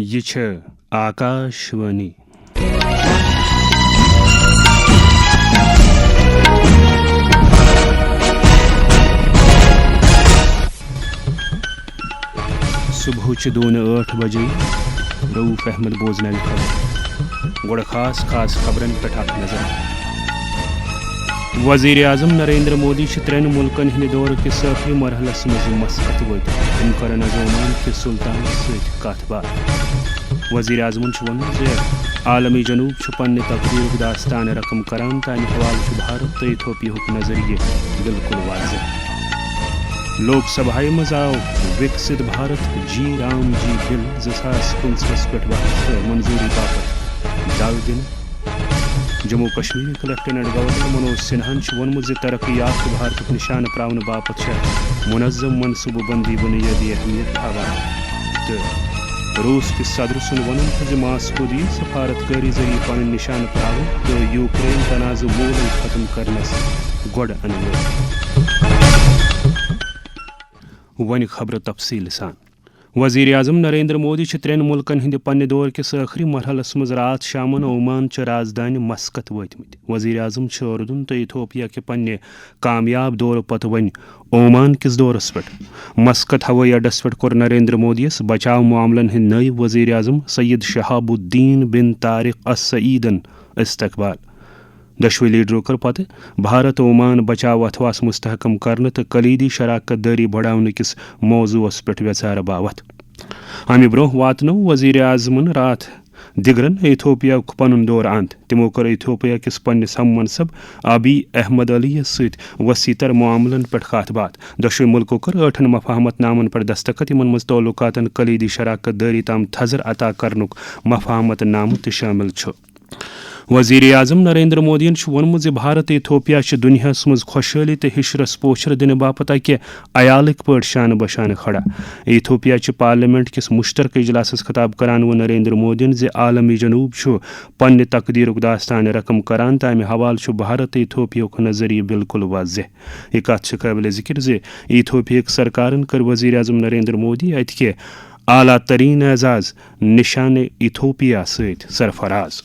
یہ چھ آکاشوانی صبح 8 بجے رؤف احمد بوزن خبر گوڑ خاص خبرن پہ نظر وزیر اعظم نریندر مودی 3 ملکن ہند دور کس آخری مرحلس مز مسقط وت تم کرن از عمان کس سلطان ست کت بات وزیر اعظمن ون عالمی جنوب پنہ تقدیر داستان رقم کران تمہ حوالہ بھارت تو ایتھوپیا نظریہ بالکل واضح لوک سبھائے مز آو وکست بھارت جی رام جی بل 2015 پہ وقت منظوری باپت ڈال دن جموں کشمیر لیفٹیننٹ گورنر منوج سنہا وونمت ترقی یافتہ بھارت نشانہ تراؤن باپت منظم منصوبہ بندی بنیادی اہمیت تھوان تو روس کس صدر سن ون ماسکو دی سفارتکاری ذریعہ پن نشانہ تراؤن تو یوکرین تنازع مول ختم کرنس گوڑ ون خبر تفصیل سان وزیر اعظم نریندر مودی 3 ملکن ہند پنہ دور کس آخری مرحلس مز رات شامن عمان چہ رازدانہ مسقط وتمت وزیر اعظم اردن تو ایتھوپیا کہ پنہ کامیاب دور پتہ ون عمان کس دورس پہ مسقط ہوئی اڈس پہ کور نریندر مودیس بچاؤ معاملن ہند نائب وزیر اعظم سید شہاب الدین بن طارق السعیدن استقبال دشوی لیڈرو کر پتہ بھارت عمان بچاؤ اتھواس مستحکم کرنے تو کلیدی شراکت داری بڑھاؤن کس موضوعس پہ ویچار باوت امہ برہ واتنو وزیر اعظمن رات دگرن ایتھوپیا پن دور اند تمو کر ایتھوپیا کس پنس ہم منصب ابی احمد علی ست وسیع تر معاملن پہ کت بات دشوی ملکو کر 8 مفاہمت نامن پر دستخط ان مز تعلقاتن کلیدی شراکت داری تام تھزر عطا کرنک مفاہمت نامہ شامل وزیر اعظم نریندر مودین وونمت بھارت ایتھوپیا دنیا مز خوشحالی تو ہشرس پوچھر دن باپت اکہ عیالک پٲٹھۍ شانہ بشانہ کھڑا ایتھوپیا پارلیمنٹ کس مشترکہ اجلاسس خطاب کران و نریندر مودین عالمی جنوب پنہ تقدیرک داستان رقم کران تمہ حوالہ بھارت ایتھوپیا نظریہ بالکل واضح یہ کت قابل ذکر ایتھوپیا سرکارن کر وزیر اعظم نریندر مودی اتہ اعلیٰ ترین اعزاز نشانہ ایتھوپیا ست سرفراز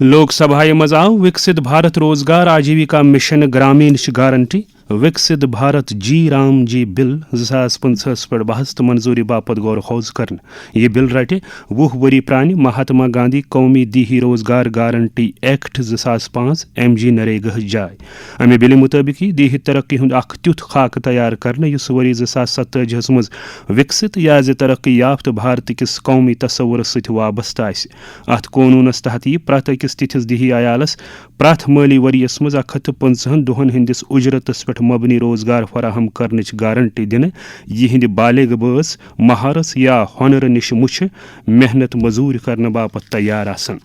لوک سبھائے مز آو وکست بھارت روزگار آجیوکا مشن گرامین گارنٹی وکست بھارت جی رام جی بل 2015 پہ بحث تو منظوری باپت غور خوض کرن یہ بل رٹہ 20 وری پرانہ مہاتما گاندھی قومی دیہی روزگار گارنٹی ایکٹ 2005 MG نریگہ جائے امہ بل مطابق دیہی ترقی ہند اخ تیتھ خاکہ تیار کرنے اس وری 2027 مز وکست یا ترقی یافتہ بھارت کس قومی تصور ست وابستہ ات قونونس تحت یہ پریت اکس تتھس دیہی عیالس پریت مالی وریس مز 150 دہن ہندس اجرتس پہ مبنی روزگار فراہم کرنچ گارنٹی دن یہ بالغ بٲژ مہارس یا ہنر نش مچھ محنت مزور کرنے باپت تیار آسن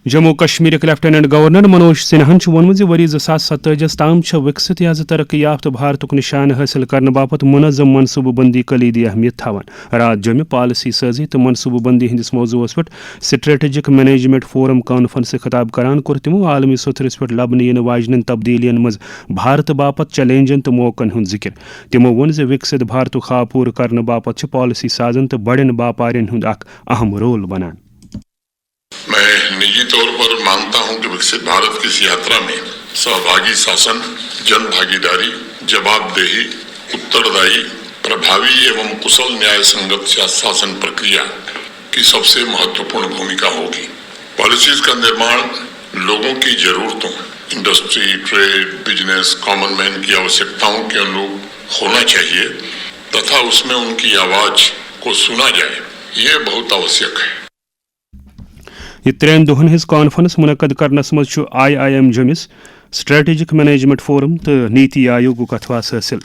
جموں کشمیر لیفٹیننٹ گورنر منوج سنہا وونمت وری 2027 تام وکست یا ترقی یافتہ بھارتک نشانہ حاصل کرنے باپت منظم منصوبہ بندی کلیدی اہمیت تھوان رات جمع پالسی سازی تو منصوبہ بندی ہندس موضوعس پہ سٹریٹجک مینجمنٹ فورم کانفرنس خطاب کران کور تمو عالمی ستھرس پہ لبنہ ین واجن تبدیلین مز بھارت باپت چیلنجن تو موقعن ہند ذکر تمو ون وکست بھارت خواب پور کرنے باپت پالسی سازن تو بڑن باپارین ہند اخ اہم رول بنان میں نجی طور پر مانتا ہوں کہ وکست بھارت کی اس یاترا میں سہبھاگی شاسن جن بھاگیداری جواب دہی اتردائی پربھاوی ایوم کشل نیائے سنگت شاسن پرکریا کی سب سے مہتوپورن بھومکا ہوگی پالیسیز کا نرمان لوگوں کی ضرورتوں industry trade business common man کی آوشکتاؤں کے انوروپ ہونا چاہیے تتھا اس میں ان کی آواز کو سنا جائے یہ بہت آوشک ہے یہ 3 دہن ہز کانفرنس منعقد کرنس مز IIM جمس سٹریٹجک مینجمنٹ فورم تو نیتی آیوگ اتھواس حاصل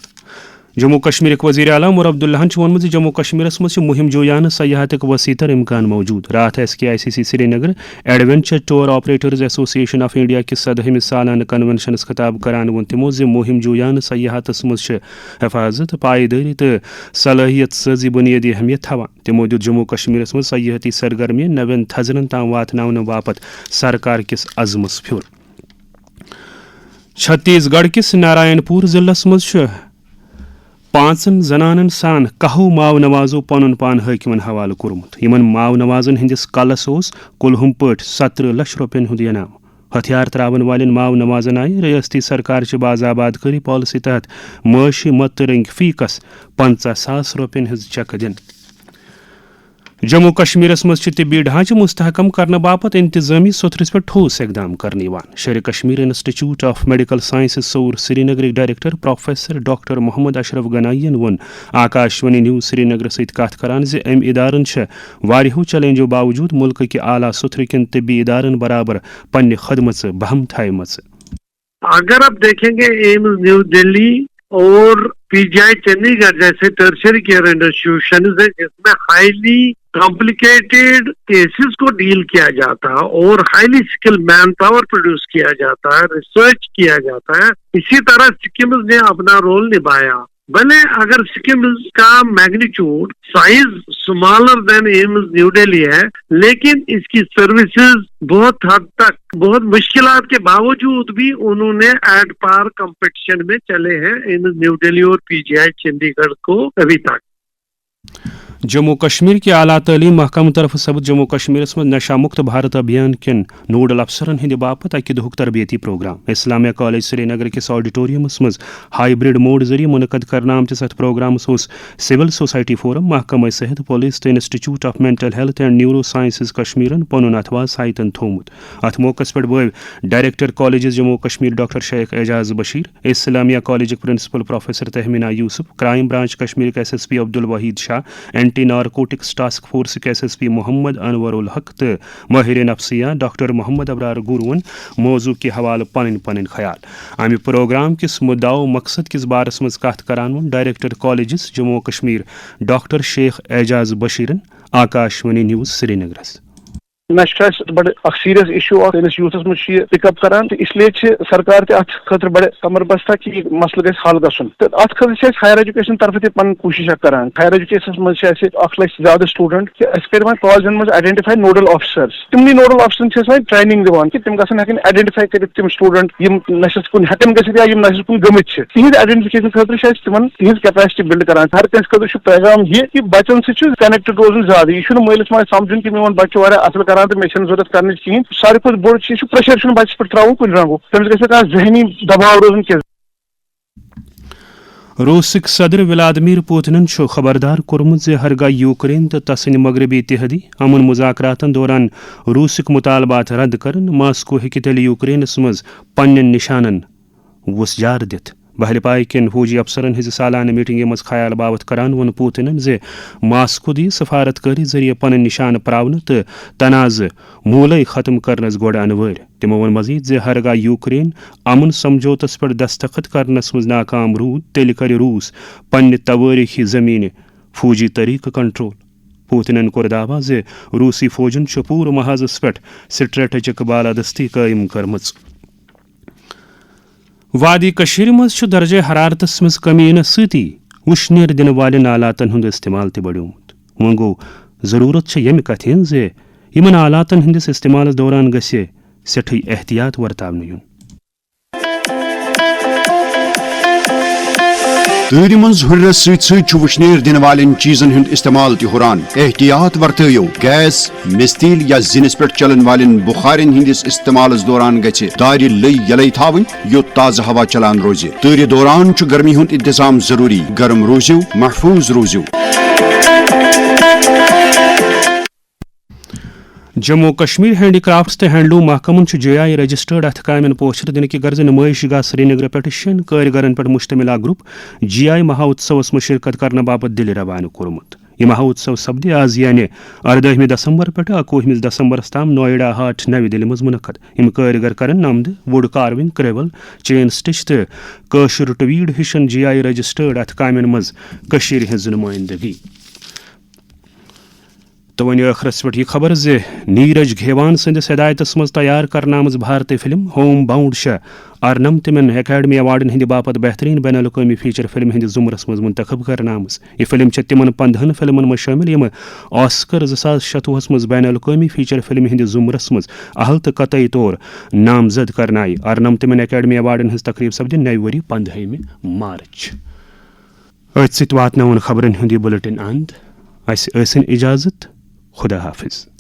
جموں کشمیر وزیر اعلیٰ عمر عبداللہ وونمت جموں کشمیرس مز مہم جویانہ سیاحت وسیع تر امکان موجود رات SKICC سری نگر ایڈونچر ٹور آپریٹرز ایسوسی ایشن آف انڈیا کس 100 سالانہ کنونشنس خطاب کران ون تمو مہم جویانہ سیاحتس مز حفاظت پائیداری تو صلاحیت سازی بنیادی اہمیت تھوان تمو دیت جموں کشمیرس مز سیاحتی سرگرمی نوین تھزرن تام واتناؤن باپت سرکار کس عزمس پھیور چھتیس گڑھ کس نارائن پور ضلع مز 5 زنانن سان کہو ماو نوازو پنن پان حاکمن حوالہ کورمت یمن ماو نوازن ہندس کلس اوس کلہم پٹ 17 لچھ روپین ہند انعام ہتھیار تراون والن ماو نوازن آئی ریاستی سرکار چہ باز آباد کاری پالیسی تحت معاشی مت رنگ فی کس 50,000 روپین ہز چیک دن جموں کشمیرس مز طبی ڈھانچہ مستحکم کرنے باپت انتظامی سترس پہ ٹھوس اقدام کرنے شیر Kashmir institute of medical sciences سور سری نگر ڈائریکٹر پروفیسر ڈاکٹر محمد اشرف گنائین ون آکاشوانی نیوز سری نگر ست کت کران زِ ام ادارن واریہو چیلنجو باوجود ملک کے اعلیٰ ستر کن طبی ادارن برابر پنہ خدمت بہم تھائمژ. اگر آپ دیکھیں گے ایمز نیو دلی اور پی جی آئی چندی گڑھ جیسے ٹرشری کیئر انسٹیٹیوشنز ہیں جس میں ہائیلی کمپلیکیٹڈ کیسز کو ڈیل کیا جاتا ہے اور highly skill man power produce کیا جاتا ہے، ریسرچ کیا جاتا ہے، اسی طرح سکمز نے اپنا رول نبھایا. بھلے اگر سکمز کا میگنیچیوڈ سائز سمالر دین ایمز نیو دہلی ہے لیکن اس کی سروسز بہت حد تک بہت مشکلات کے باوجود بھی انہوں نے ایٹ پار کمپٹیشن میں چلے ہیں ایمز نیو دہلی اور پی جی آئی چندی گڑھ کو ابھی تک. جموں کشمیر کے اعلیٰ تعلیم محکمہ طرف سپد جموں کشمیر میں نشہ مکت بھارت ابھیان کن نوڈل افسرن ہند باپت اکہ دہک تربیتی programme Islamia college Srinagar کس آڈیٹوریمس مز ہائیبرڈ موڈ ذریعہ منعقد کرنا آمتس ات پروگرامس سول سوسائٹی فورم محکمہ صحت پولیس تو institute of mental health and neurosciences کشمیرن پن اتواز سائتن تھومت. ات موقع پہ بو director colleges Jammu Kashmir doctor Sheikh Ejaz Bashir, Islamia college principal professor Tehmina Yousuf, crime branch Kashmir کے S S P Abdul Wahid Shah, anti narcotics task force کے ایس ایس پی محمد انور الحق تو ماہر نفسیات ڈاکٹر محمد ابرار گورون موضوع کے حوالہ پن خیال. امہ پروگرام کس مدعو مقصد کس بارس مز کت کران one director colleges Jammu Kashmir doctor Sheikh اعجاز بشیرن آکاشوانی نیوز سری نگرس. نشہ بڑے اخ سیریس ایشو سانس یوتھس مجھ پک اپ کران تو اس لیے سرکار تہ ات خاطر بڑے کمر بستہ کہ یہ مسئلہ گھس حل گھن تو ات خاطر ہائر ایجوکیشن طرف تہ پن کوشش کران. ہائر ایجوکیشن مجھ 1 لچھ زیادہ سٹوڈنٹ کہ اس کر کالجن مجھ آئیڈینٹیفائی نوڈل آفیسرس تمنی نوڈل آفیسرن وۄنۍ ٹریننگ دِوان کہ تم گھن ہیکن آئیڈینٹیفائی کٔرِتھ تم سٹوڈنٹ یم نشس کن ہیکن گژھِتھ یا یم نشس کن گٔمٕتۍ چھِ تہنٛدِ آئیڈینٹیفکیشن خاطر تمن تہذ کیپیسٹی بلڈ کران. ہر کٲنٛسہِ خٲطرٕ پیغام یہ کہ بچن سۭتۍ کنیکٹڈ روزن زیادہ. یہ مٲلس ماجہِ سمجھن کہ میون بچہ واریاہ اصل کران تو مےٚ چھنہٕ ضرورت کہین. ساروی کھۄتہٕ بوٚڑ چیٖز چھُ پریشر چھُنہٕ بچس پٮ۪ٹھ تراوُن کُنہِ رنگُک. تٔمِس گژھِ کانٛہہ ذہنی دباو روزُن کینٛہہ. روسک صدر ولادیمیر پوتنن خبردار کورمت زِ ہرگاہ یوکرین تو تسند مغربی اتحادی امن مذاکراتن دوران روسک مطالبات رد کرن ماسکو ہیکہ تیلہِ یوکرینس مز پننین نشانن وسجار دِتھ. بہل پائی کن فوجی افسرن ہز سالانہ میٹنگہِ مز خیال باوت کران وون پوتنن زِ ماسکو دی سفارتکاری ذریعہ پنن نشانہ پراونہ تو تنازع مولے ختم کرنس گۄڈٕ انوٲرۍ. تمو وون مزید زِ ہرگاہ یوکرین امن سمجھوتس پٮ۪ٹھ دستخط کرنس مز ناکام روٗد تیٚلہِ کرِ روٗس پننہِ توٲریخی زمینہِ فوجی طریقہٕ کنٹرول. پوتنن کوٚر دعوا زِ روٗسی فوجن چھُ پوٗرٕ محاذس پٮ۪ٹھ سٹریٹجک بالادستی قٲیِم کٔرمٕژ. وادی کشیر مز درجہ حرارتس مز کمی ینس سۭتی وشنیر دن والن آلاتن ہند استعمال تہ بڑیومت. وۄنۍ گوٚو ضروٗرت ییٚمہِ کتھِ ہٕنٛز زِ یمن آلاتن ہندس استعمالس دوران گژھِ سٮ۪ٹھٕے احتیاط ورتاونہٕ یُن. تۭرِ منٛز ہُرٮ۪رس سۭتۍ سۭتۍ وُشنیر دِنہٕ والٮ۪ن چیٖزن ہُنٛد استعمال تہِ ہُران. احتیاط ورتٲیِو. گیس، مستیل یا زِنِس پٮ۪ٹھ چلن والٮ۪ن بُخارٮ۪ن ہٕنٛدِس استعمالس دوران گژھِ دارِ لٔے یلے تھاوٕنۍ یوٚت تازٕ ہوا چلان روزِ. تۭرِ دوران چھُ گرمی ہُنٛد انتظام ضروٗری. گرم روٗزِو، محفوٗظ روٗزِو. جموں کشمیر ہینڈی کرافٹس تو ہینڈلوم محکمن جے آئی رجسٹرڈ اتھ کامین پوچھر دن کہ غرض نمائش گاہ سری نگر پہ 6 کارگرن پہ مشتمل گروپ جی آئی مہااتسوس میں شرکت کرنے باپت دل روانہ کورمت. یہ مہااتسو سپدِ آز یعنی 18 دسمبر پہ 21 دسمبرس تام نوئیڈا ہاٹ نو دہلی مز منعقد. یم کارگر کرن نمد، ووڈ کاروِنگ، کریول، چین سٹچ تو کٲشُر ٹویڈ ہشن جی آئی رجسٹرڈ اتھ کامین مز کشیر ہز نمائندگی. تو ون ٲخرس پہ یہ خبر زِ نیرج گھیوان سندس ہدایتس مز تیار کرنا آمٕژ بھارتی فلم ہوم باؤنڈ 64 اکیڈمی ایوارڈن ہند باپت بہترین بین الاقوامی فیچر فلم ہندس زمرس مز منتخب کرنا آمٕژ. یہ فلم تمن 15 فلمن مز شامل یم آسکر 2026 مز بین الاقوامی فیچر فلم ہندس زمرس مز اہل تو قطعی طور نامزد کرنا آئی. 64 اکیڈمی ایوارڈن ہز تقریب سپدِ نوِ ؤری 15 مارچ. أتھۍ سۭتۍ واتناوون خبرن ہُنٛد یہِ بُلٹن اند. اَسہِ ٲسِن اِجازت. خدا حافظ.